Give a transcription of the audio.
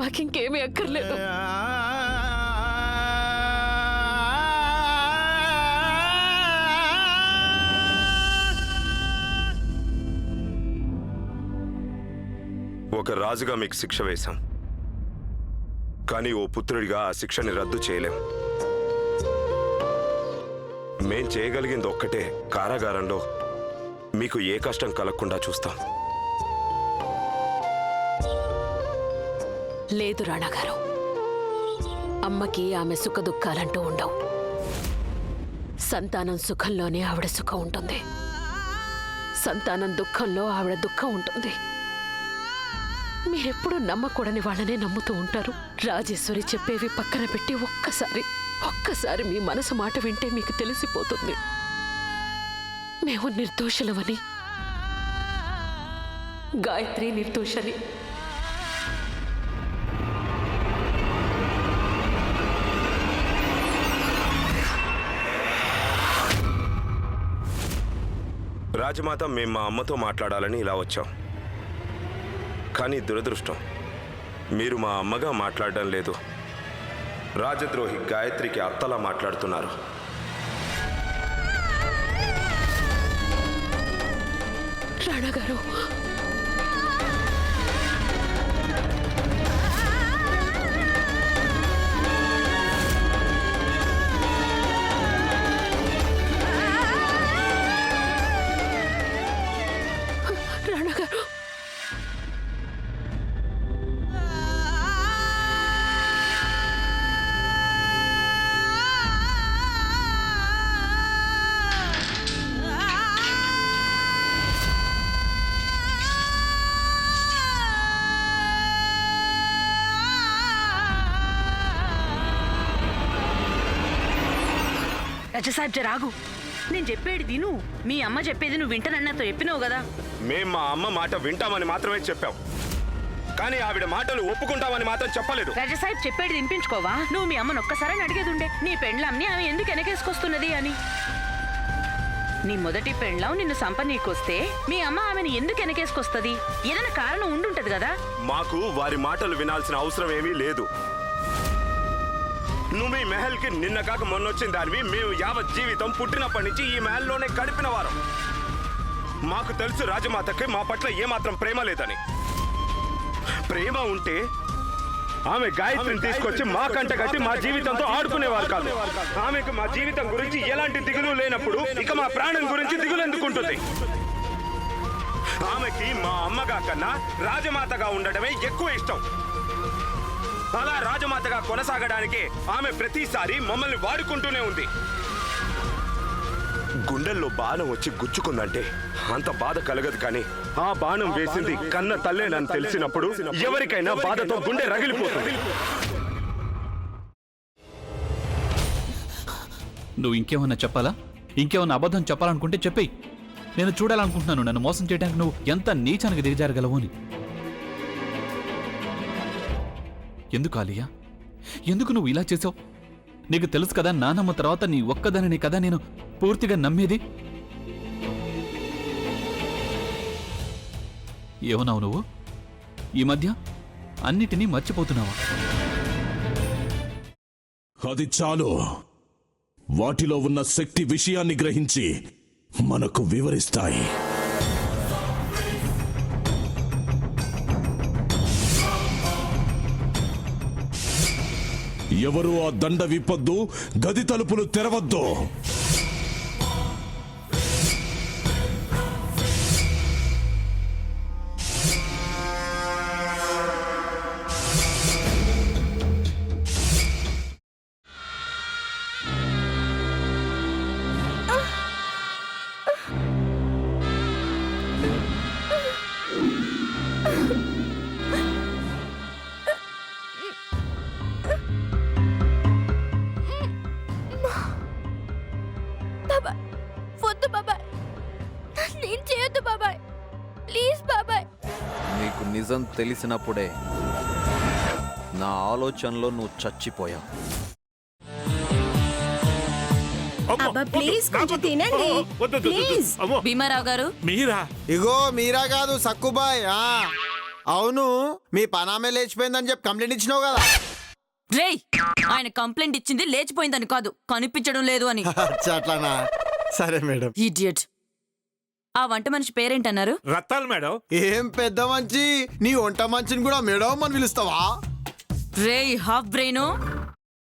మాకింకేమీ అక్కర్లేదు. ఒక రాజుగా మీకు శిక్ష వేశాం, కానీ ఓ పుత్రుడిగా ఆ శిక్షని రద్దు చేయలేం. మేం చేయగలిగింది ఒక్కటే, కారాగారంలో మీకు ఏ కష్టం కలగకుండా చూస్తాం. లేదు రాణాగారు, అమ్మకి ఆమె సుఖ దుఃఖాలంటూ ఉండవు. సంతానం సుఖంలోనే ఆవిడ సుఖం ఉంటుంది, సంతానం దుఃఖంలో ఆవిడ దుఃఖం ఉంటుంది. మీరెప్పుడూ నమ్మకూడని వాళ్ళనే నమ్ముతూ ఉంటారు. రాజేశ్వరి చెప్పేవి పక్కన పెట్టి ఒక్కసారి మీ మనసు మాట వింటే మీకు తెలిసిపోతుంది మేము నిర్దోషులమని, గాయత్రి నిర్దోషని. రాజమాత, మేము మా అమ్మతో మాట్లాడాలని ఇలా వచ్చాం. కానీ దురదృష్టం, మీరు మా అమ్మగా మాట్లాడడం లేదు, రాజద్రోహి గాయత్రికి అత్తలా మాట్లాడుతున్నారు. రాణాగారు, రాణాగారు, రాజసాబ్ జరాగు, నేను చెప్పేది విను. మీ అమ్మ చెప్పేది నువ్వు వింటానన్నతో చెప్పినావు కదా. మేం మా అమ్మ మాట వింటామని మాత్రమే చెప్పాం, కానీ ఆవిడ మాటలు ఒప్పుకుంటామని మాత్రం చెప్పలేదు. రాజసాబ్ చెప్పేది వినిపించుకోవా? నువ్వు మీ అమ్మను ఒక్కసారి అడిగేది ఉండే, నీ పెండ్లాంని ఆమె ఎందుకు వెనకేసుకొస్తున్నది అని. నీ మొదటి పెండ్లాం నిన్ను సంపనీకొస్తే మీ అమ్మ ఆమెను ఎందుకు వెనకేసుకొస్తుంది? ఏదైనా కారణం ఉండుంటది కదా. మాకు వారి మాటలు వినాల్సిన అవసరం ఏమీ లేదు. నువ్వు ఈ మెహల్కి నిన్న కాక మొన్నొచ్చిన దానివి. మేము యావత్ జీవితం పుట్టినప్పటి నుంచి ఈ మెహల్లోనే గడిపిన వారం. మాకు తెలుసు రాజమాతకి మా పట్ల ఏమాత్రం ప్రేమ లేదని. ప్రేమ ఉంటే ఆమె గాయత్రిని తీసుకొచ్చి మా కంట కట్టి మా జీవితంతో ఆడుకునేవారు కాదు. ఆమెకు మా జీవితం గురించి ఎలాంటి దిగులు లేనప్పుడు ఇక మా ప్రాణం గురించి దిగులు ఎందుకుంటుంది? ఆమెకి మా అమ్మగా కన్నా రాజమాతగా ఉండడమే ఎక్కువ ఇష్టం. అలా రాజమాతగా కొనసాగడానికి ఆమె ప్రతిసారి మమ్మల్ని వాడుకుంటూనే ఉంది. గుండెల్లో బాణం వచ్చి గుచ్చుకుందంటే అంత బాధ కలగదు, కానీ ఆ బాణం వేసింది కన్న తల్లేనని తెలిసినప్పుడు ఎవరికైనా బాధతో గుండె రగిలిపోతుంది. నువ్వు ఇంకేమన్నా చెప్పాలా? ఇంకేమన్నా అబద్ధం చెప్పాలనుకుంటే చెప్పేయి. నేను చూడాలనుకుంటున్నాను నన్ను మోసం చేయడానికి నువ్వు ఎంత నీచానికి దిగజారగలవు అని. ఎందుకు ఆలియా, ఎందుకు నువ్వు ఇలా చేసావు? నీకు తెలుసు కదా, నానమ్మ తర్వాత నీ ఒక్కదానిని కదా నేను పూర్తిగా నమ్మేది. ఏమన్నావు నువ్వు? ఈ మధ్య అన్నిటినీ మర్చిపోతున్నావా? అది చాలు. వాటిలో ఉన్న శక్తి విషయాన్ని గ్రహించి మనకు వివరిస్తాయి. ఎవరు ఆ దండ విప్పొద్దు, గది తలుపులు తెరవద్దు. నిజం తెలిసినప్పుడే నా ఆలోచనలో నువ్వు చచ్చిపోయావు. భీమారావు గారు, మీరా? ఇగో మీరా కాదు, సక్కుబాయ్. అవును మీ పనామే లేచిపోయిందని చెప్పి కంప్లైంట్ ఇచ్చినావు కదా. రేయ్ ఆయన కంప్లైంట్ ఇచ్చింది లేచిపోయిందని కాదు, కనిపించడం లేదు అని. అచ్చా, అట్లానా? సరే మేడం. ఇడియట్. ఆ వంట మనిషి పేరేంటన్నారు? రత్తాలు మేడం. ఏం పెద్ద మంచి, నీ వంట మంచిని కూడా మేడం అని పిలుస్తావా? రేయ్ హాఫ్ బ్రెయిన్,